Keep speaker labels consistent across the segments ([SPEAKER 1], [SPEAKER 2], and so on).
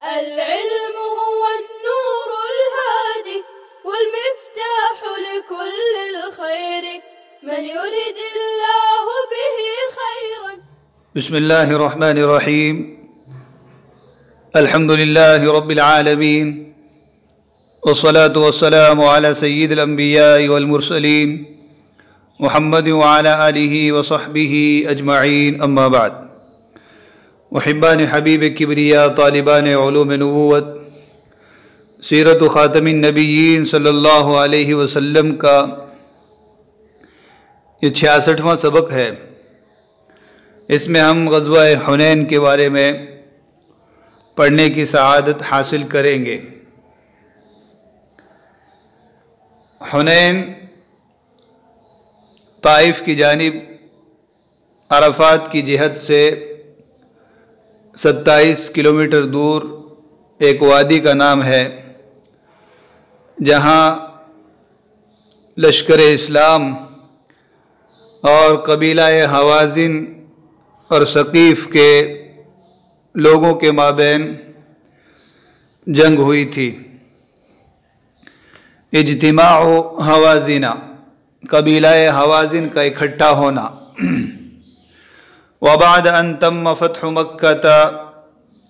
[SPEAKER 1] العلم هو النور الهادي والمفتاح لكل الخير من يرد الله به خيرا.
[SPEAKER 2] بسم الله الرحمن الرحيم. الحمد لله رب العالمين والصلاة والسلام على سيد الأنبياء والمرسلين محمد وعلى آلہ وصحبہ اجمعین. اما بعد. محبان حبیب کبریا، طالبان علوم نبوت، سیرت خاتم النبیین صلی اللہ علیہ وسلم کا یہ 66واں سبق ہے. اس میں ہم غزوہ حنین کے بارے میں پڑھنے کی سعادت حاصل کریں گے. حنین طائف کی جانب عرفات کی جہت سے 27 کلومیٹر دور ایک وادی کا نام ہے، جہاں لشکر اسلام اور قبیلہ حوازن اور ثقیف کے لوگوں کے مابین جنگ ہوئی تھی. اجتماع حوازن، قبیلہ حوازن کا اکٹھا ہونا. وبعد ان تم فتح مکہ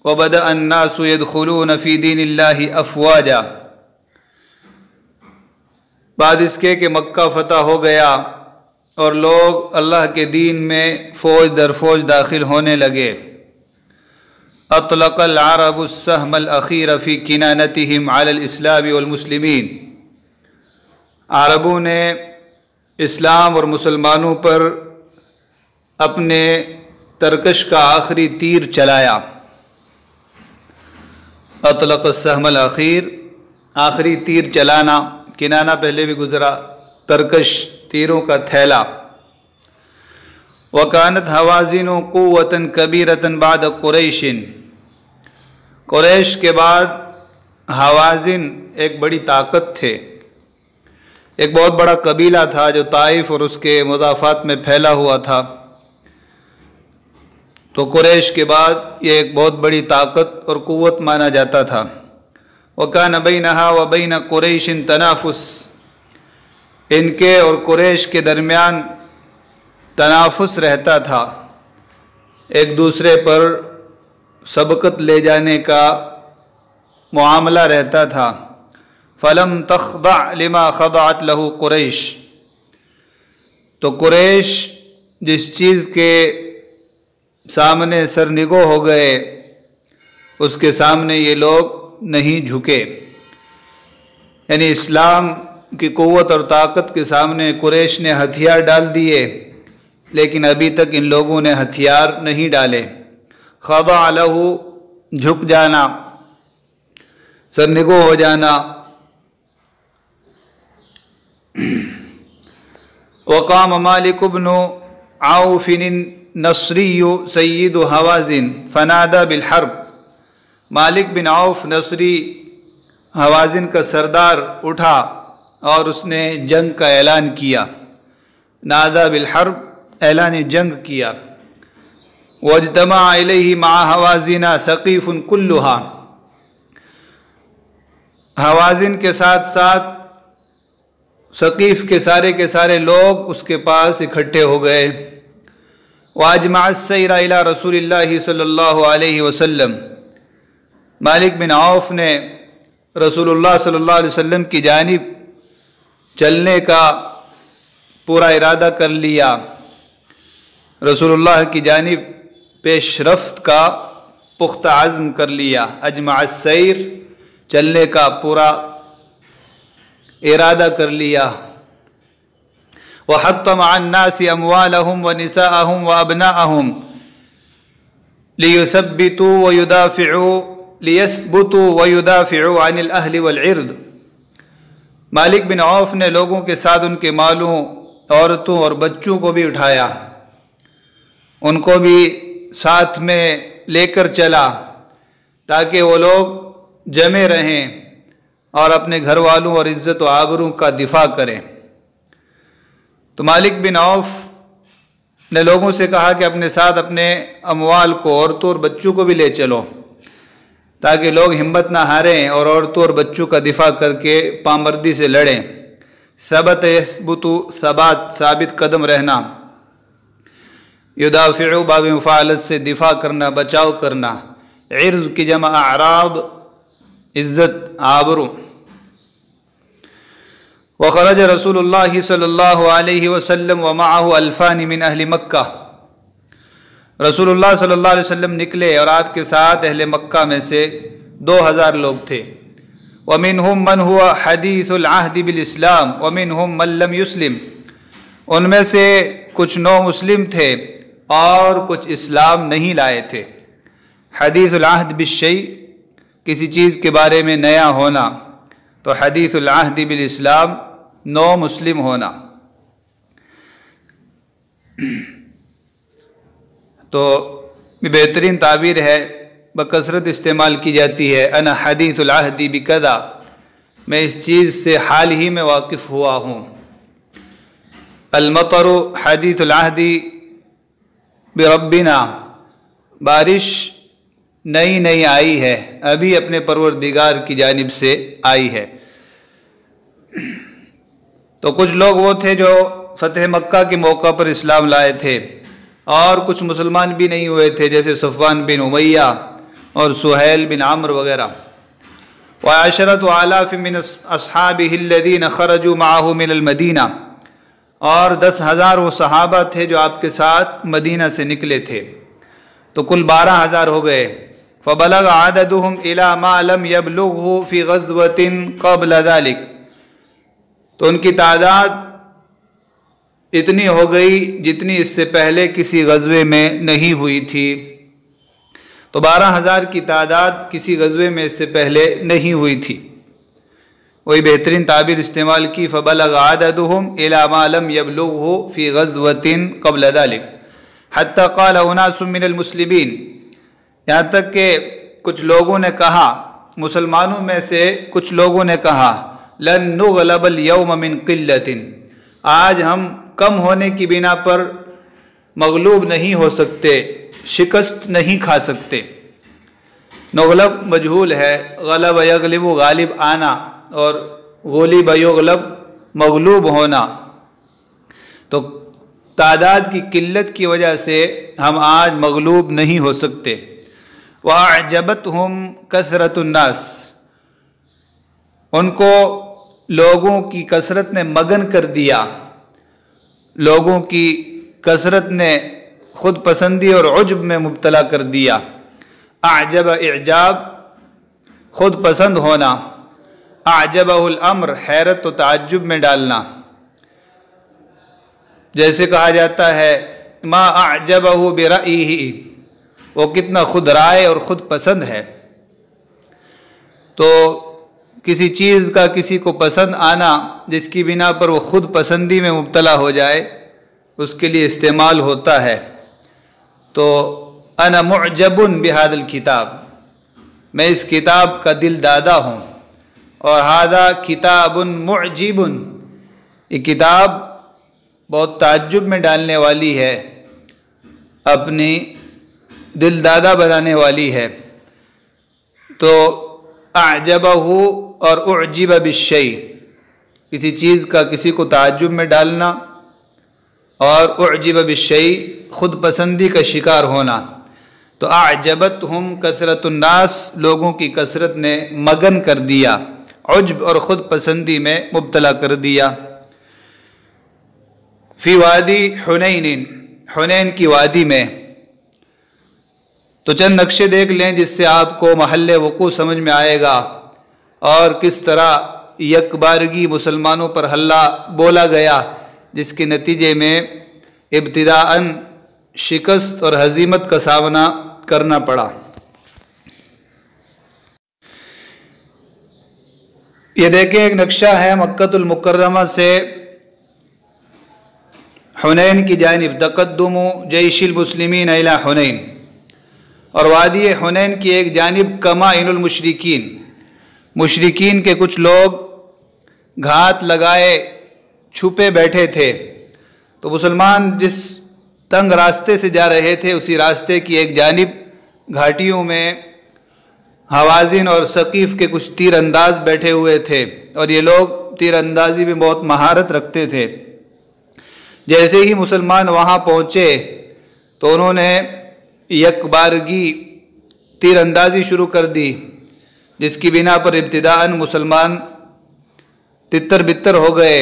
[SPEAKER 2] وبدأ الناس يدخلون في دین اللہ افواجا. بعد اس کے کہ مکہ فتح ہو گیا اور لوگ اللہ کے دین میں فوج در فوج داخل ہونے لگے. اطلق العرب السهم الاخیر فی کنانتهم علی الاسلام والمسلمین. عربوں نے اسلام اور مسلمانوں پر اپنے ترکش کا آخری تیر چلایا. اطلق السهم الاخیر، آخری تیر چلانا. کنانہ پہلے بھی گزرا، ترکش تیروں کا تھیلا. وکانت حوازن قوة کبیرة بعد قریش. قریش کے بعد حوازن ایک بڑی طاقت تھے، ایک بہت بڑا قبیلہ تھا جو طائف اور اس کے مضافات میں پھیلا ہوا تھا. تو قریش کے بعد یہ ایک بہت بڑی طاقت اور قوت مانا جاتا تھا. وَكَانَ بَيْنَهَا وَبَيْنَ قُرَيْشٍ تَنَافُسٌ. ان کے اور قریش کے درمیان تنافس رہتا تھا، ایک دوسرے پر سبقت لے جانے کا معاملہ رہتا تھا. فَلَمْ تَخْضَعْ لِمَا خَضَعَتْ لَهُ قُرَيْش. تو قریش جس چیز کے سامنے سرنگو ہو گئے، اس کے سامنے یہ لوگ نہیں جھکے. یعنی اسلام کی قوت اور طاقت کے سامنے قریش نے ہتھیار ڈال دیے، لیکن ابھی تک ان لوگوں نے ہتھیار نہیں ڈالے. خضع لہ، جھک جانا، سرنگو ہو جانا. وقام مالک بن عوف نصری سید حوازن فنادى بالحرب. مالک بن عوف نصری حوازن کا سردار اٹھا اور اس نے جنگ کا اعلان کیا. نادى بالحرب، اعلان جنگ کیا. واجتمع الیہ مع حوازن ثقیف کلھا. حوازن کے ساتھ ساتھ ثقیف کے سارے لوگ اس کے پاس اکٹھے ہو گئے. واجمع السیر الی رسول اللہ صلی اللہ علیہ وسلم. مالک بن عوف نے رسول اللہ صلی اللہ علیہ وسلم کی جانب چلنے کا پورا ارادہ کر لیا، رسول اللہ کی جانب پیش رفت کا پختہ عزم کر لیا. اجمع السیر، چلنے کا پورا ارادہ کر لیا. وحط مع الناس اموالهم ونساءهم وابناءهم ليثبتوا ويدافعوا عن الاهل والعرض. مالک بن عوف نے لوگوں کے ساتھ ان کے مالوں، عورتوں اور بچوں کو بھی اٹھایا، ان کو بھی ساتھ میں لے کر چلا تاکہ وہ لوگ جمے رہیں اور اپنے گھر والوں اور عزت و آبرو کا دفاع کریں. تو مالک بن عوف نے لوگوں سے کہا کہ اپنے ساتھ اپنے اموال کو، عورتوں اور بچوں کو بھی لے چلو، تاکہ لوگ ہمت نہ ہاریں اور عورتوں اور بچوں کا دفاع کر کے پامردی سے لڑیں۔ ثبت یثبت، ثبات ثابت قدم رہنا۔ یدافع باب مفاعلت سے دفاع کرنا، بچاؤ کرنا۔ عرض کی جمع اعراض، عزت، آبرو۔ وخرج رسول اللہ صلی اللہ علیہ وسلم ومعه الفان من اہل مکہ، رسول اللہ صلی اللہ علیہ وسلم نکلے اور آپ کے ساتھ اہل مکہ میں سے 2000 لوگ تھے۔ ومنہم من هو حدیث العہد بالاسلام ومنہم من لم یسلم، ان میں سے کچھ نو مسلم تھے اور کچھ اسلام نہیں لائے تھے۔ حدیث العہد بالشیء، کسی چیز کے بارے میں نیا ہونا، تو حدیث العہد بالاسلام نو مسلم ہونا۔ تو بہترین تعبیر ہے، بکثرت استعمال کی جاتی ہے، انا حدیث العہد بکذا، میں اس چیز سے حال ہی میں واقف ہوا ہوں۔ المطر حدیث العہد بربنا، بارش نئی نئی آئی ہے، ابھی اپنے پروردگار کی جانب سے آئی ہے۔ تو کچھ لوگ وہ تھے جو فتح مکہ کے موقع پر اسلام لائے تھے، اور کچھ مسلمان بھی نہیں ہوئے تھے، جیسے صفوان بن امیہ اور سہیل بن عمرو وغیرہ۔ وعشرة آلاف من اصحابہ الذین خرجوا معہ من المدینہ، اور 10,000 وہ صحابہ تھے جو آپ کے ساتھ مدینہ سے نکلے تھے، تو کل 12,000 ہو گئے۔ فبلغ عددهم الى ما لم يبلغه في غزوة قبل ذلك، تو ان کی تعداد اتنی ہو گئی جتنی اس سے پہلے کسی غزوے میں نہیں ہوئی تھی۔ تو 12,000 کی تعداد کسی غزوے میں اس سے پہلے نہیں ہوئی تھی۔ وہی بہترین تعبیر استعمال کی، فبلغ عددهم الى ما لم يبلغه في غزوة قبل ذلك حتى قال اناس من المسلمین، یہاں تک کہ کچھ لوگوں نے کہا، مسلمانوں میں سے کچھ لوگوں نے کہا، لن نغلب اليوم من قلة، آج ہم کم ہونے کی بنا پر مغلوب نہیں ہو سکتے، شکست نہیں کھا سکتے۔ نغلب مجہول ہے، غلب یغلب غالب آنا، اور غلب یغلب مغلوب ہونا۔ تو تعداد کی قلت کی وجہ سے ہم آج مغلوب نہیں ہو سکتے۔ وَأَعْجَبَتْهُمْ كَثْرَةُ النَّاسِ، ان کو لوگوں کی کثرت نے مگن کر دیا، لوگوں کی کثرت نے خود پسندی اور عجب میں مبتلا کر دیا۔ اعجب اعجاب، خود پسند ہونا۔ اعجبہ الامر، حیرت و تعجب میں ڈالنا، جیسے کہا جاتا ہے ما اعجبہ برأیہ، وہ کتنا خود رائے اور خود پسند ہے۔ تو کسی چیز کا کسی کو پسند آنا جس کی بنا پر وہ خود پسندی میں مبتلا ہو جائے، اس کے لیے استعمال ہوتا ہے۔ تو انا معجب بہذا الکتاب، میں اس کتاب کا دل دادا ہوں، اور ھذا کتاب معجب، یہ کتاب بہت تعجب میں ڈالنے والی ہے، اپنی دل دادا بنانے والی ہے۔ تو اعجبہ اور اعجب بالشیء، کسی چیز کا کسی کو تعجب میں ڈالنا، اور اعجب بالشیء خود پسندی کا شکار ہونا۔ تو اعجبتہم کثرت الناس، لوگوں کی کثرت نے مگن کر دیا، عجب اور خود پسندی میں مبتلا کر دیا۔ فی وادی حنین، حنین کی وادی میں۔ تو چند نقشے دیکھ لیں جس سے آپ کو محل وقوع سمجھ میں آئے گا، اور کس طرح یک بارگی مسلمانوں پر حملہ بولا گیا، جس کے نتیجے میں ابتداءً شکست اور ہزیمت کا سامنا کرنا پڑا۔ یہ دیکھیں، ایک نقشہ ہے مکۃ المکرمہ سے حنین کی جانب، تقدم جیش المسلمین الی حنین، اور وادی حنین کی ایک جانب کمائن المشرکین، مشرکین کے کچھ لوگ گھات لگائے چھپے بیٹھے تھے۔ تو مسلمان جس تنگ راستے سے جا رہے تھے، اسی راستے کی ایک جانب گھاٹیوں میں حوازن اور ثقیف کے کچھ تیر انداز بیٹھے ہوئے تھے اور یہ لوگ تیر اندازی میں بہت مہارت رکھتے تھے۔ جیسے ہی مسلمان وہاں پہنچے تو انہوں نے یک بارگی تیر اندازی شروع کر دی، جس کی بنا پر ابتداءً مسلمان تتر بتر ہو گئے۔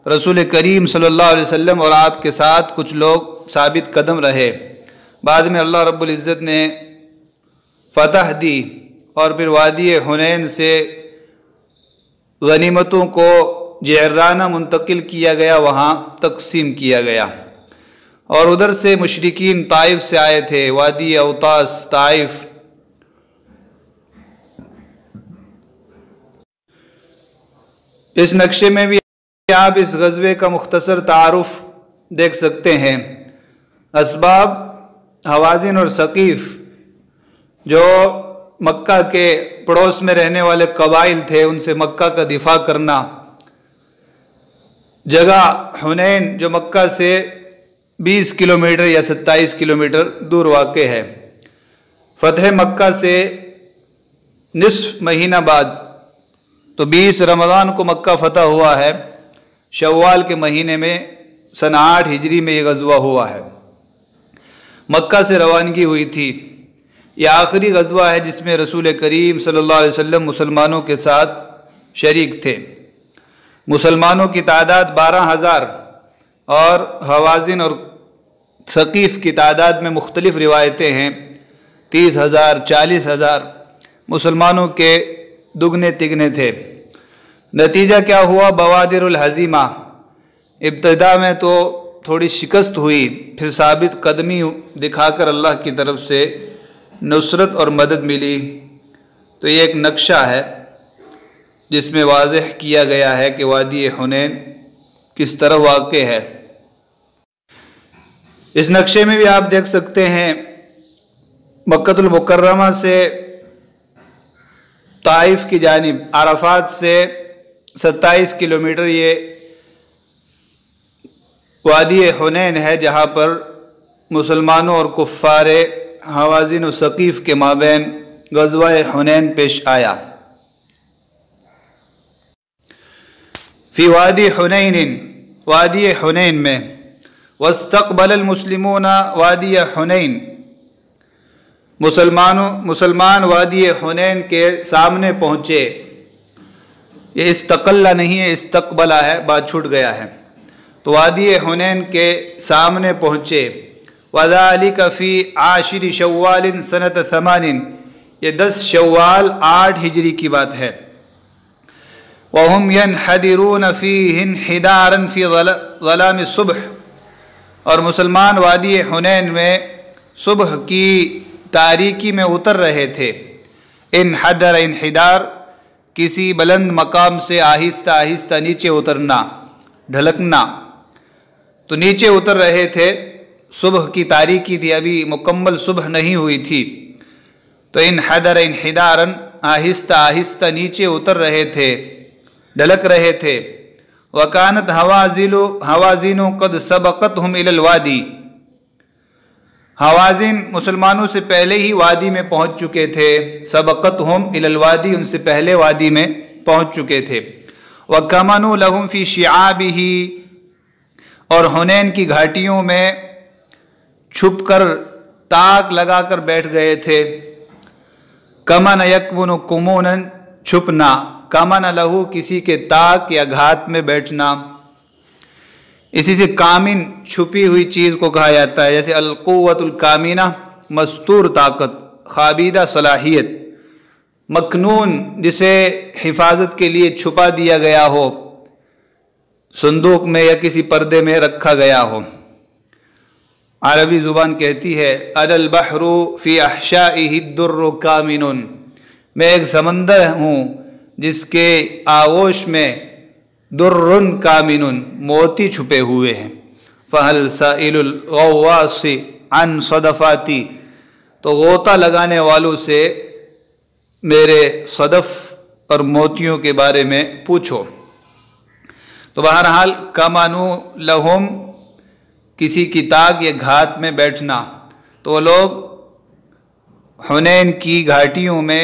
[SPEAKER 2] رسول کریم صلی اللہ علیہ وسلم اور آپ کے ساتھ کچھ لوگ ثابت قدم رہے۔ بعد میں اللہ رب العزت نے فتح دی اور پھر وادی حنین سے غنیمتوں کو جعرانہ منتقل کیا گیا، وہاں تقسیم کیا گیا، اور ادھر سے مشرکین طائف سے آئے تھے، وادی اوطاس طائف۔ اس نقشے میں بھی آپ اس غزوے کا مختصر تعارف دیکھ سکتے ہیں۔ اسباب حوازن اور ثقیف جو مکہ کے پڑوس میں رہنے والے قبائل تھے، ان سے مکہ کا دفاع کرنا۔ جگہ حنین جو مکہ سے 20 کلومیٹر یا 27 کلومیٹر دور واقع ہے۔ فتح مکہ سے نصف مہینہ بعد، تو 20 رمضان کو مکہ فتح ہوا ہے، شوال کے مہینے میں سن 8 ہجری میں یہ غزوہ ہوا ہے۔ مکہ سے روانگی ہوئی تھی۔ یہ آخری غزوہ ہے جس میں رسول کریم صلی اللہ علیہ وسلم مسلمانوں کے ساتھ شریک تھے۔ مسلمانوں کی تعداد 12,000 اور حوازن اور ثقیف کی تعداد میں مختلف روایتیں ہیں، 30,000 40,000 مسلمانوں کے دگنے تگنے تھے۔ نتیجہ کیا ہوا؟ بوادر الہزیمہ، ابتدا میں تو تھوڑی شکست ہوئی، پھر ثابت قدمی دکھا کر اللہ کی طرف سے نصرت اور مدد ملی۔ تو یہ ایک نقشہ ہے جس میں واضح کیا گیا ہے کہ وادی حنین کس طرح واقع ہے۔ اس نقشے میں بھی آپ دیکھ سکتے ہیں مکہ المکرمہ سے طائف کی جانب، عرفات سے 27 کلومیٹر یہ وادی حنین ہے، جہاں پر مسلمانوں اور کفار حوازن و ثقیف کے مابین غزوہ حنین پیش آیا۔ فی وادی حنین، وادی حنین میں، واستقبل المسلمون وادی حنین، مسلمان وادی حنین کے سامنے پہنچے۔ یہ استقلہ نہیں ہے، استقبلہ ہے، بات چھوٹ گیا ہے۔ تو وادی حنین کے سامنے پہنچے۔ وذالک فی عاشر شوال سنۃ 8، یہ 10 شوال 8 ہجری کی بات ہے۔ وہم ینحدرون فیہ انحدارا فی ظلام الصبح، اور مسلمان وادی حنین میں صبح کی تاریکی میں اتر رہے تھے۔ انحدر، انحدار کسی بلند مقام سے آہستہ آہستہ نیچے اترنا، ڈھلکنا، تو نیچے اتر رہے تھے۔ صبح کی تاریکی تھی، ابھی مکمل صبح نہیں ہوئی تھی، تو انحدر انحدارا، آہستہ آہستہ نیچے اتر رہے تھے، ڈھلک رہے تھے۔ وکانت حوازن قد سبقتہم الی الوادی، حوازن مسلمانوں سے پہلے ہی وادی میں پہنچ چکے تھے۔ سبقتہم الی الوادی، ان سے پہلے وادی میں پہنچ چکے تھے۔ وکمنوا لہم فی شعابہ، اور حنین کی گھاٹیوں میں چھپ کر تاک لگا کر بیٹھ گئے تھے۔ کمن یکمن کمونا، چھپنا، کمن لہو کسی کے تاک یا گھات میں بیٹھنا، اسی سے کامن چھپی ہوئی چیز کو کہا جاتا ہے، جیسے القوت الکامنہ مستور طاقت، خابیدہ صلاحیت، مکنون جسے حفاظت کے لیے چھپا دیا گیا ہو، صندوق میں یا کسی پردے میں رکھا گیا ہو۔ عربی زبان کہتی ہے انا البحر فی احشائہ الدر کامن، میں ایک سمندر ہوں جس کے آغوش میں در کامن، موتی چھپے ہوئے ہیں۔ فہل سائل الغواص عن صدفاتی، تو غوطہ لگانے والوں سے میرے صدف اور موتیوں کے بارے میں پوچھو۔ تو بہرحال کمنوا لہم، کسی کی تاک یا گھات میں بیٹھنا، تو وہ لوگ حنین کی گھاٹیوں میں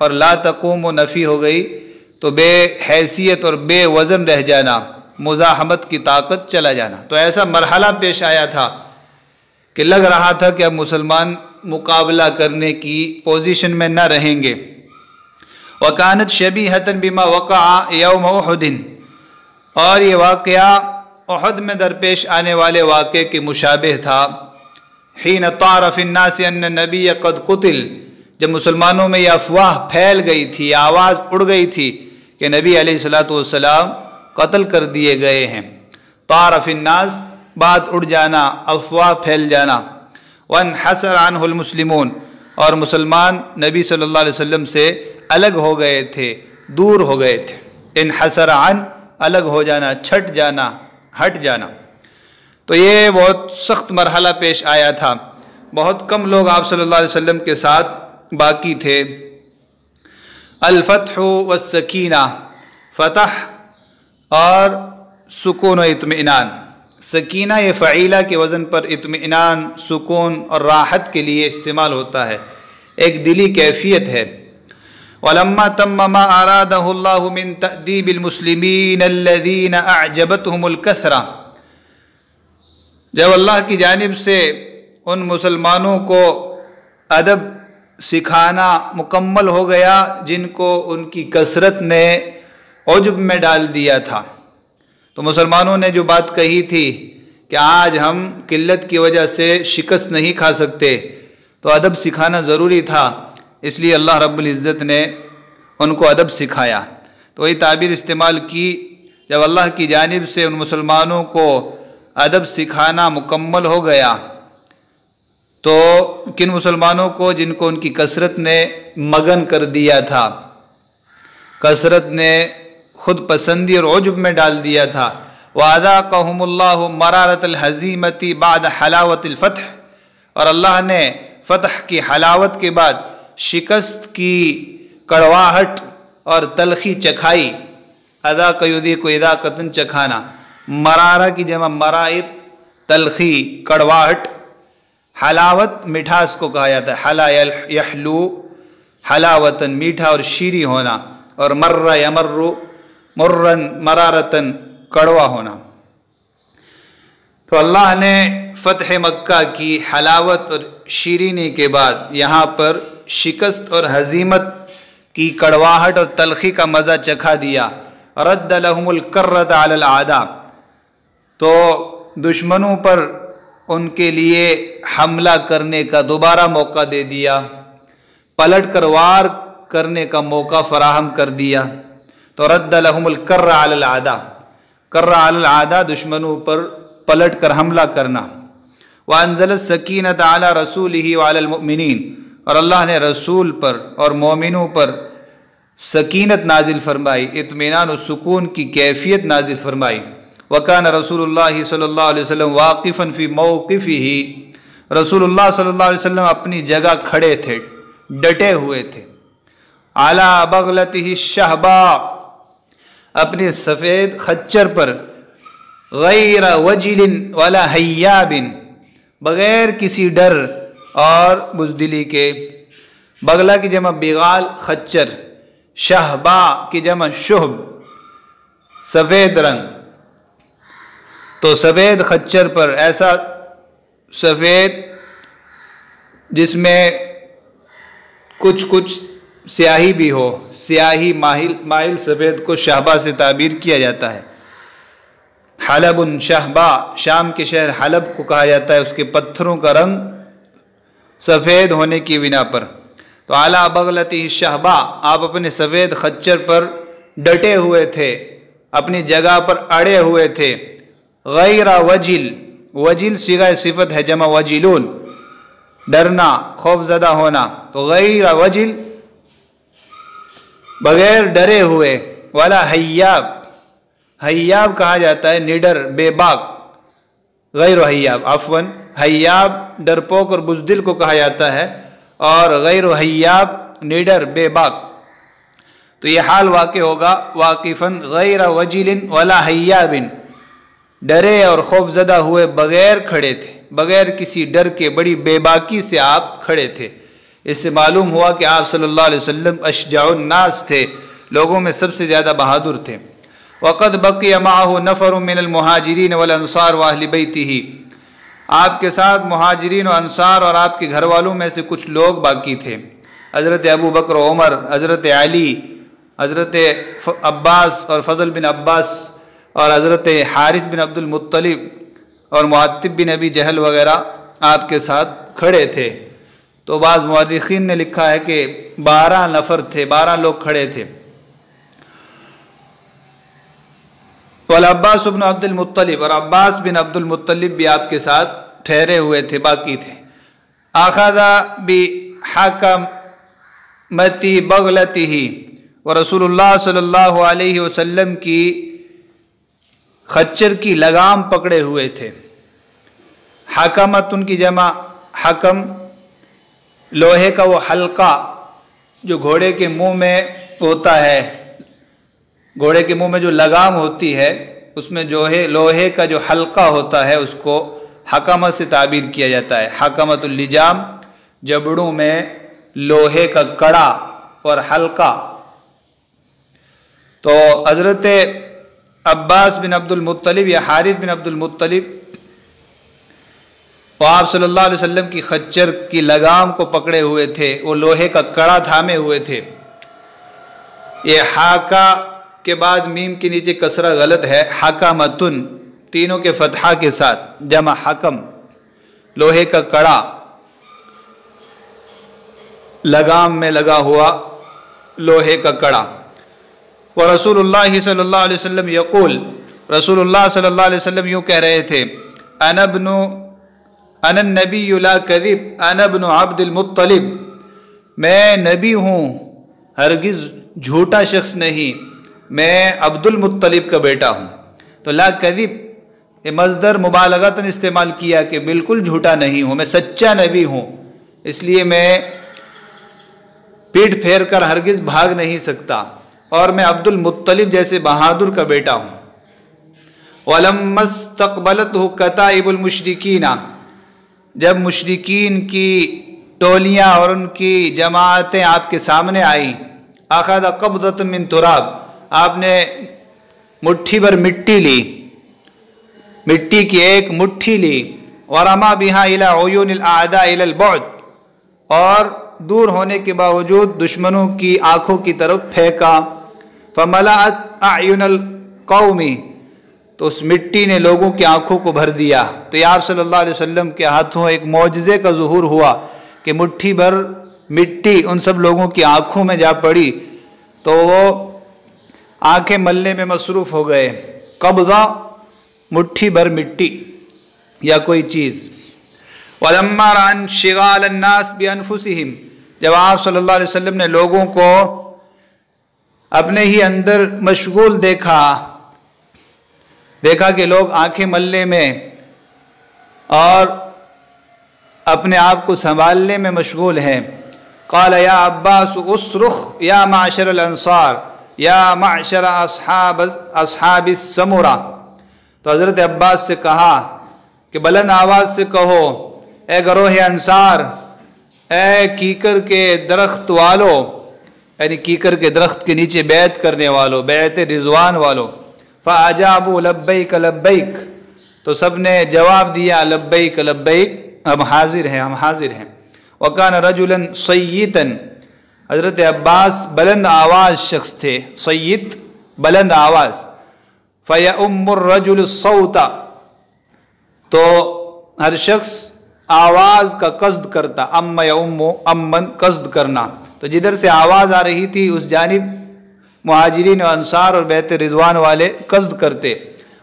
[SPEAKER 2] اور لا تقوم و نفی ہو گئی تو بے حیثیت اور بے وزن رہ جانا، مزاحمت کی طاقت چلا جانا۔ تو ایسا مرحلہ پیش آیا تھا کہ لگ رہا تھا کہ اب مسلمان مقابلہ کرنے کی پوزیشن میں نہ رہیں گے۔ وَكَانَتْ شَبِيهَةً بِمَا وَقَعَ يَوْمَ أُحُدٍ، اور یہ واقعہ احد میں درپیش آنے والے واقعے کے مشابہ تھا۔ حین طار فی الناس ان النبی قد قتل، جب مسلمانوں میں یہ افواہ پھیل گئی تھی، آواز اڑ گئی تھی کہ نبی علیہ الصلوۃ والسلام قتل کر دیے گئے ہیں۔ طار فی الناس، بات اڑ جانا، افواہ پھیل جانا۔ وانحسر عنہ المسلمون، اور مسلمان نبی صلی اللہ علیہ وسلم سے الگ ہو گئے تھے، دور ہو گئے تھے۔ انحسر عن، الگ ہو جانا، چھٹ جانا، ہٹ جانا۔ تو یہ بہت سخت مرحلہ پیش آیا تھا، بہت کم لوگ آپ صلی اللہ علیہ وسلم کے ساتھ باقی تھے۔ الفتح والسکینہ، فتح اور سکون و اطمینان۔ سکینہ یہ فعیلہ کے وزن پر اطمینان، سکون اور راحت کے لیے استعمال ہوتا ہے، ایک دلی کیفیت ہے۔ وَلَمَّا تَمَّ مَا أَرَادَهُ اللَّهُ مِن تَأْدِيبِ الْمُسْلِمِينَ الَّذِينَ أَعْجَبَتْهُمُ الْكَثْرَةُ، جب اللہ کی جانب سے ان مسلمانوں کو ادب سکھانا مکمل ہو گیا جن کو ان کی کثرت نے عجب میں ڈال دیا تھا، تو مسلمانوں نے جو بات کہی تھی کہ آج ہم قلت کی وجہ سے شکست نہیں کھا سکتے، تو ادب سکھانا ضروری تھا، اس لیے اللہ رب العزت نے ان کو ادب سکھایا۔ تو وہی تعبیر استعمال کی، جب اللہ کی جانب سے ان مسلمانوں کو ادب سکھانا مکمل ہو گیا، تو کن مسلمانوں کو؟ جن کو ان کی کثرت نے مگن کر دیا تھا، کثرت نے خود پسندی اور عجب میں ڈال دیا تھا۔ وَأَذَاقَهُمُ اللَّهُ مَرَارَةَ الْهَزِيمَةِ بَعْدَ حَلَاوَةِ الْفَتْحِ، اور اللہ نے فتح کی حلاوت کے بعد شکست کی کڑواہٹ اور تلخی چکھائی۔ اذاق یذیق اذاقۃ، چکھانا، مرارہ کی جمع مرائب، تلخی، کڑواہٹ، حلاوت مٹھاس کو کہا جاتا ہے، حلا یحلو حلاوتن، میٹھا اور شیریں ہونا، اور مر یمر مرن مرارتن، کڑوا ہونا۔ تو اللہ نے فتح مکہ کی حلاوت اور شیرینی کے بعد یہاں پر شکست اور ہزیمت کی کڑواہٹ اور تلخی کا مزہ چکھا دیا۔ رد لهم الکرۃ علی الاعداء، تو دشمنوں پر ان کے لیے حملہ کرنے کا دوبارہ موقع دے دیا، پلٹ کر وار کرنے کا موقع فراہم کر دیا۔ تو رد لهم الکرۃ علی الاعداء، کرۃ علی الاعداء، دشمنوں پر پلٹ کر حملہ کرنا۔ وانزل السکینۃ علی رسولہ وعلی المؤمنین، اور اللہ نے رسول پر اور مومنوں پر سکینت نازل فرمائی، اطمینان و سکون کی کیفیت نازل فرمائی۔ وکان رسول اللہ صلی اللہ علیہ وسلم واقفا فی موقفہ، رسول اللہ صلی اللہ علیہ وسلم اپنی جگہ کھڑے تھے، ڈٹے ہوئے تھے۔ علی بغلتہ الشہباء، اپنے سفید خچر پر، غیر وجل ولا حیاب، بغیر کسی ڈر اور بزدلی کے۔ بغلہ کی جمع بغال، خچر، شہبا کی جمع شہب، سفید رنگ۔ تو سفید خچر پر، ایسا سفید جس میں کچھ سیاہی بھی ہو، سیاہی مائل سفید کو شہبا سے تعبیر کیا جاتا ہے۔ حلب شہبا، شام کے شہر حلب کو کہا جاتا ہے، اس کے پتھروں کا رنگ سفید ہونے کی بنا پر۔ تو اعلیٰ بغلتی شہبا، آپ اپنے سفید خچر پر ڈٹے ہوئے تھے، اپنی جگہ پر اڑے ہوئے تھے۔ غیر وجل، وجل صیغہ صفت ہے، جمع وجلون، ڈرنا، خوف زدہ ہونا۔ تو غیر وجل، بغیر ڈرے ہوئے۔ ولا حیاب، حیاب کہا جاتا ہے نڈر، بے باک۔ غیر حیاب، عفواً حیاب ڈرپوک اور بزدل کو کہا جاتا ہے، اور غیر حیاب نڈر، بے باک۔ تو یہ حال واقع ہوگا واقفاً غیر وجل ولا حیاب، ڈرے اور خوف زدہ ہوئے بغیر کھڑے تھے، بغیر کسی ڈر کے، بڑی بے باکی سے آپ کھڑے تھے۔ اس سے معلوم ہوا کہ آپ صلی اللہ علیہ وسلم اشجع الناس تھے، لوگوں میں سب سے زیادہ بہادر تھے۔ وقد بقي معه نفر من المہاجرین والانصار واہل بیتہ، آپ کے ساتھ مہاجرین و انصار اور آپ کے گھر والوں میں سے کچھ لوگ باقی تھے، حضرت ابو بکر و عمر، حضرت علی، حضرت عباس اور فضل بن عباس اور حضرت حارث بن عبد المطلب اور معتب بن ابی جہل وغیرہ آپ کے ساتھ کھڑے تھے۔ تو بعض مورخین نے لکھا ہے کہ 12 نفر تھے، 12 لوگ کھڑے تھے۔ والعباس بن عبد المطلب، اور عباس بن عبد المطلب بھی آپ کے ساتھ ٹھہرے ہوئے تھے، باقی تھے۔ اخذ بحکمتی بغلتہ، اور رسول اللہ صلی اللہ علیہ وسلم کی خچر کی لگام پکڑے ہوئے تھے۔ حکمت ان کی جمع حکم، لوہے کا وہ حلقہ جو گھوڑے کے منہ میں ہوتا ہے، گھوڑے کے منہ میں جو لگام ہوتی ہے اس میں جو ہے لوہے کا جو حلقہ ہوتا ہے اس کو حکمت سے تعبیر کیا جاتا ہے۔ حکمت اللجام، جبڑوں میں لوہے کا کڑا اور حلقہ۔ تو حضرت عباس بن عبد المطلب یا حارث بن عبد المطلب وہ آپ صلی اللہ علیہ وسلم کی خچر کی لگام کو پکڑے ہوئے تھے، وہ لوہے کا کڑا تھامے ہوئے تھے۔ یہ حاکا کے بعد میم کے نیچے کسرہ غلط ہے، حکمتن، تینوں کے فتحہ کے ساتھ، جمع حکم، لوہے کا کڑا، لگام میں لگا ہوا لوہے کا کڑا۔ ورسول اللہ صلی اللہ علیہ وسلم یقول، رسول اللہ صلی اللہ علیہ وسلم یوں کہہ رہے تھے، انا النبی لا کذب انا ابن عبد المطلب، میں نبی ہوں، ہرگز جھوٹا شخص نہیں، میں عبد المطلب کا بیٹا ہوں۔ تو لا کذب یہ مصدر مبالغتاً استعمال کیا کہ بالکل جھوٹا نہیں ہوں، میں سچا نبی ہوں، اس لیے میں پیٹ پھیر کر ہرگز بھاگ نہیں سکتا، اور میں عبد المطلب جیسے بہادر کا بیٹا ہوں۔ وَلَمَّا اسْتَقْبَلَتْهُ كَتَائِبُ الْمُشْرِكِينَ، جب مشرکین کی ٹولیاں اور ان کی جماعتیں آپ کے سامنے آئیں، اخذ قبضۃ من تراب، آپ نے مٹھی بھر مٹی لی، مٹی کی ایک مٹھی لی، ورما بها الى عیون الاعداء الى البعد، اور دور ہونے کے باوجود دشمنوں کی آنکھوں کی طرف پھینکا، فملأت اعین القوم، تو اس مٹی نے لوگوں کی آنکھوں کو بھر دیا۔ تو یہ آپ صلی اللہ علیہ وسلم کے ہاتھوں ایک معجزے کا ظہور ہوا کہ مٹھی بھر مٹی ان سب لوگوں کی آنکھوں میں جا پڑی، تو وہ آنکھیں ملنے میں مصروف ہو گئے۔ قبضہ، مٹھی بھر مٹی یا کوئی چیز۔ وَلَمَّا رَأَى انشِغَالَ النَّاسِ بِأَنفُسِهِمْ، جب آپ صلی اللہ علیہ وسلم نے لوگوں کو اپنے ہی اندر مشغول دیکھا کہ لوگ آنکھیں ملنے میں اور اپنے آپ کو سنبھالنے میں مشغول ہیں، قال یا عباس اصرخ یا معشر الانصار یا معشر اصحاب السمرہ، تو حضرت عباس سے کہا کہ بلند آواز سے کہو، اے گروہ انصار، اے کیکر کے درخت والو، یعنی کیکر کے درخت کے نیچے بیعت کرنے والو، بیعت رضوان والو۔ فَأَجَابُوا لَبَّيْكَ لَبَّيْكَ، تو سب نے جواب دیا لبیک لبیک، ہم حاضر ہیں، ہم حاضر ہیں۔ وَكَانَ رَجُلًا صَيِّتًا، حضرت عباس بلند آواز شخص تھے، صیت بلند آواز۔ فَيَأُمُّ الرَّجُلُ الصَّوْتَ، تو ہر شخص آواز کا قصد کرتا، ام یؤم امن قصد کرنا، تو جدھر سے آواز آ رہی تھی اس جانب مہاجرین و انصار اور بیعت رضوان والے قصد کرتے۔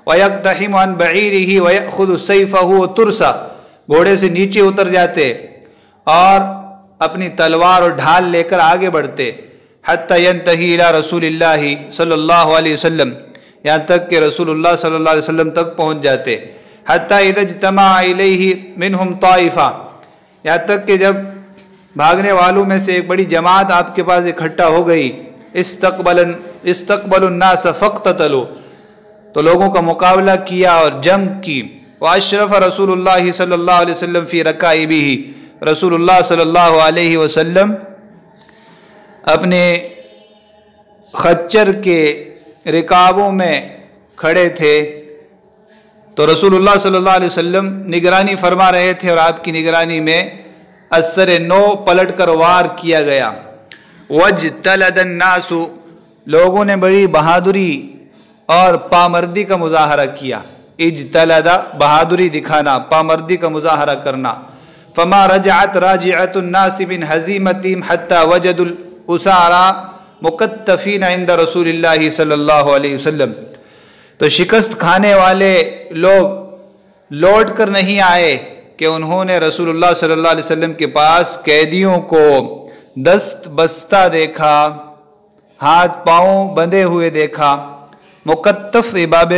[SPEAKER 2] وَيَقْتَحِمُ عَنْ بَعِيرِهِ وَيَأْخُذُ سَيْفَهُ وَتُرْسَ، گھوڑے سے نیچے اتر جاتے اور اپنی تلوار اور ڈھال لے کر آگے بڑھتے، حَتَّى يَنْتَهِي إِلَى رَسُولِ اللَّهِ صلی اللہ علیہ وسلم، یہاں تک کہ رسول اللہ صلی اللہ علیہ وسلم تک پہنچ جاتے۔ حَتَّى إِذَا اجْتَمَعَ إِلَيْهِ مِنْهُمْ طَائِفَةٌ، یہاں تک کہ جب بھاگنے والوں میں سے ایک بڑی جماعت آپ کے پاس اکٹھا ہو گئی، استقبلوا الناس فاقتتلوا، تو لوگوں کا مقابلہ کیا اور جنگ کی۔ واشرف رسول اللہ صلی اللہ علیہ وسلم فی رکائبہ، رسول اللہ صلی اللہ علیہ وسلم اپنے خچر کے رکابوں میں کھڑے تھے تو رسول اللہ صلی اللہ علیہ وسلم نگرانی فرما رہے تھے، اور آپ کی نگرانی میں اثر نو پلٹ کر وار کیا گیا۔ وَاجْتَلَدَ النَّاسُ، لوگوں نے بڑی بہادری اور پامردی کا مظاہرہ کیا۔ اجتلد، بہادری دکھانا، پامردی کا مظاہرہ کرنا۔ فما رجعت راجعت الناس من ہزیمتہم حتی وجدوا الاسارى مکتفین عند رسول اللہ صلی اللہ علیہ وسلم، تو شکست کھانے والے لوگ لوٹ کر نہیں آئے کہ انہوں نے رسول اللہ صلی اللہ علیہ وسلم کے پاس قیدیوں کو دست بستہ دیکھا، ہاتھ پاؤں بندھے ہوئے دیکھا۔ مکتف باب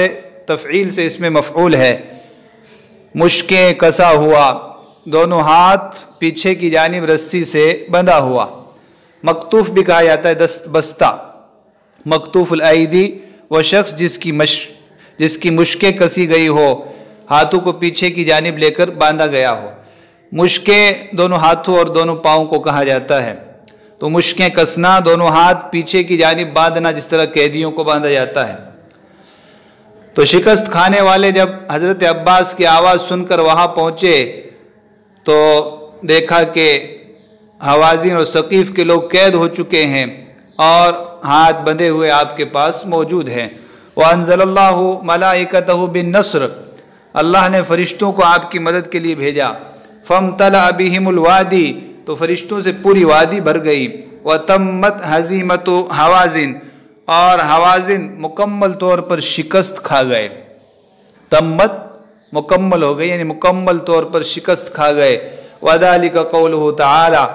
[SPEAKER 2] تفعیل سے اس میں مفعول ہے، مشکیں کسا ہوا، دونوں ہاتھ پیچھے کی جانب رسی سے بندھا ہوا۔ مکتوف بھی کہا جاتا ہے دست بستہ۔ مکتوف الایدی وہ شخص جس کی مشکیں کسی گئی ہو، ہاتھوں کو پیچھے کی جانب لے کر باندھا گیا ہو۔ مشکیں دونوں ہاتھوں اور دونوں پاؤں کو کہا جاتا ہے، تو مشکیں کسنا، دونوں ہاتھ پیچھے کی جانب باندھنا، جس طرح قیدیوں کو باندھا جاتا ہے۔ تو شکست کھانے والے جب حضرت عباس کی آواز سن کر وہاں پہنچے تو دیکھا کہ حوازن اور ثقیف کے لوگ قید ہو چکے ہیں اور ہاتھ بندھے ہوئے آپ کے پاس موجود ہیں۔ وَأَنزَلَ اللَّهُ مَلَائِكَتَهُ بِالنَّصْرِ، اللہ نے فرشتوں کو آپ کی مدد کے لیے بھیجا۔ فَامْتَلَأَ بِهِمُ الْوَادِي، تو فرشتوں سے پوری وادی بھر گئی۔ وَتَمَّتْ هَزِيمَةُ حَوَازِن، اور حوازن مکمل طور پر شکست کھا گئے۔ تمت مکمل ہو گئی، یعنی مکمل طور پر شکست کھا گئے۔ وَذَلِكَ قَوْلُهُ تَعَالَى،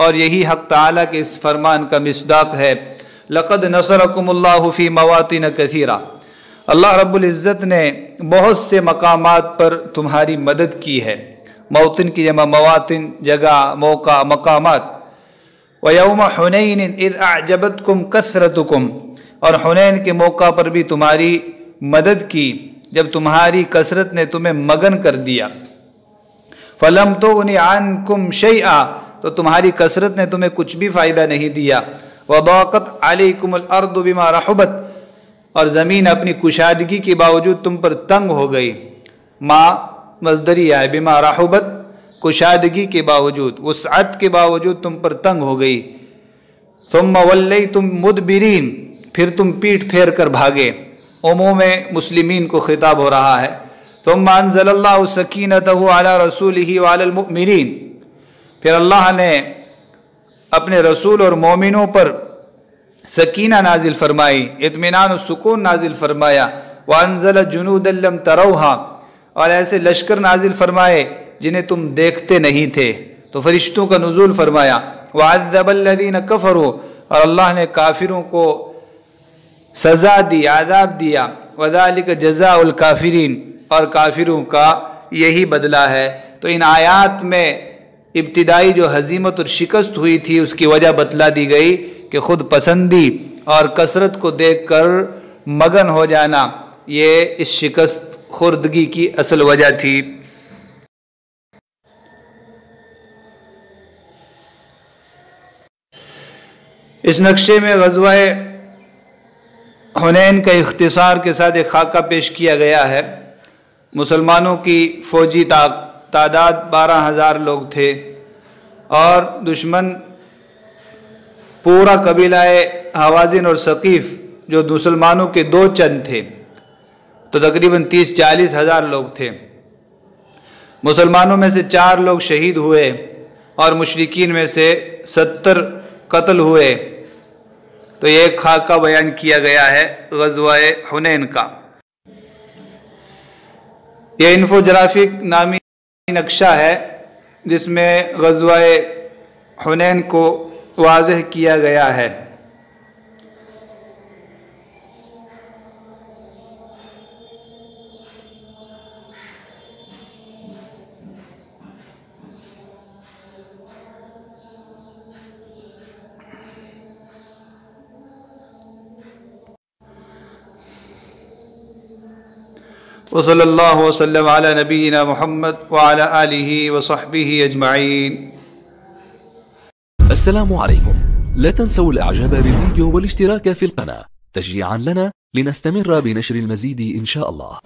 [SPEAKER 2] اور یہی حق تعالیٰ کے اس فرمان کا مصداق ہے۔ لَقَدْ نَصَرَكُمُ اللَّهُ فِي مَوَاطِنَ كَثِيرًا، اللہ رب العزت نے بہت سے مقامات پر تمہاری مدد کی ہے۔ موطن کی جمع مواطن، جگہ، موقع، مقامات۔ وَيَوْمَ حُنَيْنٍ إِذْ أَعْجَبَتْكُمْ كَثْرَتُكُمْ، اور حنین کے موقع پر بھی تمہاری مدد کی جب تمہاری کثرت نے تمہیں مگن کر دیا۔ فَلَمْ تُغْنِ عَنْكُمْ شَيْئًا، تو تمہاری کثرت نے تمہیں کچھ بھی فائدہ نہیں دیا۔ وَضَاقَتْ عَلَيْكُمُ الْأَرْضُ بِمَا رَحُبَتْ، اور زمین اپنی کشادگی کے باوجود تم پر تنگ ہو گئی۔ ما مصدریہ ہے، بِمَا رَحُبَتْ، کشادگی کے باوجود، وسعت کے باوجود تم پر تنگ ہو گئی۔ ثُمَّ وَلَّيْتُمْ مُدْبِرِينَ، پھر تم پیٹ پھیر کر بھاگے۔ عموم مسلمین کو خطاب ہو رہا ہے۔ ثُمَّ أَنزَلَ اللَّهُ سَكِينَتَهُ عَلَى رَسُولِهِ وَعَلَى الْمُؤْمِنِينَ، پھر اللہ نے اپنے رسول اور مومنوں پر سکینہ نازل فرمائی، اطمینان و سکون نازل فرمایا۔ وَأَنزَلَ جُنُودًا لَّمْ تَرَوْهَا، اور ایسے لشکر نازل فرمائے جنہیں تم دیکھتے نہیں تھے، تو فرشتوں کا نزول فرمایا۔ وَعَذَّبَ الَّذِينَ كَفَرُوا، اور اللہ نے کافروں کو سزا دی، عذاب دیا۔ وَذَلِكَ جَزَاءُ الْكَافِرِينَ، اور کافروں کا یہی بدلہ ہے۔ تو ان آیات میں ابتدائی جو ہزیمت اور شکست ہوئی تھی اس کی وجہ بتلا دی گئی کہ خود پسندی اور کثرت کو دیکھ کر مگن ہو جانا، یہ اس شکست خوردگی کی اصل وجہ تھی۔ اس نقشے میں غزوہ حنین کا اختصار کے ساتھ ایک خاکہ پیش کیا گیا ہے۔ مسلمانوں کی فوجی تعداد 12,000 لوگ تھے اور دشمن پورا قبیلہ حوازن اور ثقیف جو مسلمانوں کے 2 چند تھے، تو تقریباً 30-40 ہزار لوگ تھے۔ مسلمانوں میں سے 4 لوگ شہید ہوئے اور مشرکین میں سے 70 قتل ہوئے۔ تو یہ ایک خاکہ بیان کیا گیا ہے غزوہ حنین کا۔ یہ انفوگرافک نامی نقشہ ہے جس میں غزوہ حنین کو واضح کیا گیا ہے۔ وصلی اللہ وسلم علی نبینا محمد وعلی آلہ وصحبہ اجمعین۔
[SPEAKER 3] السلام عليكم. لا تنسوا الاعجاب بالفيديو والاشتراك في القناة تشجيعا لنا لنستمر بنشر المزيد إن شاء الله.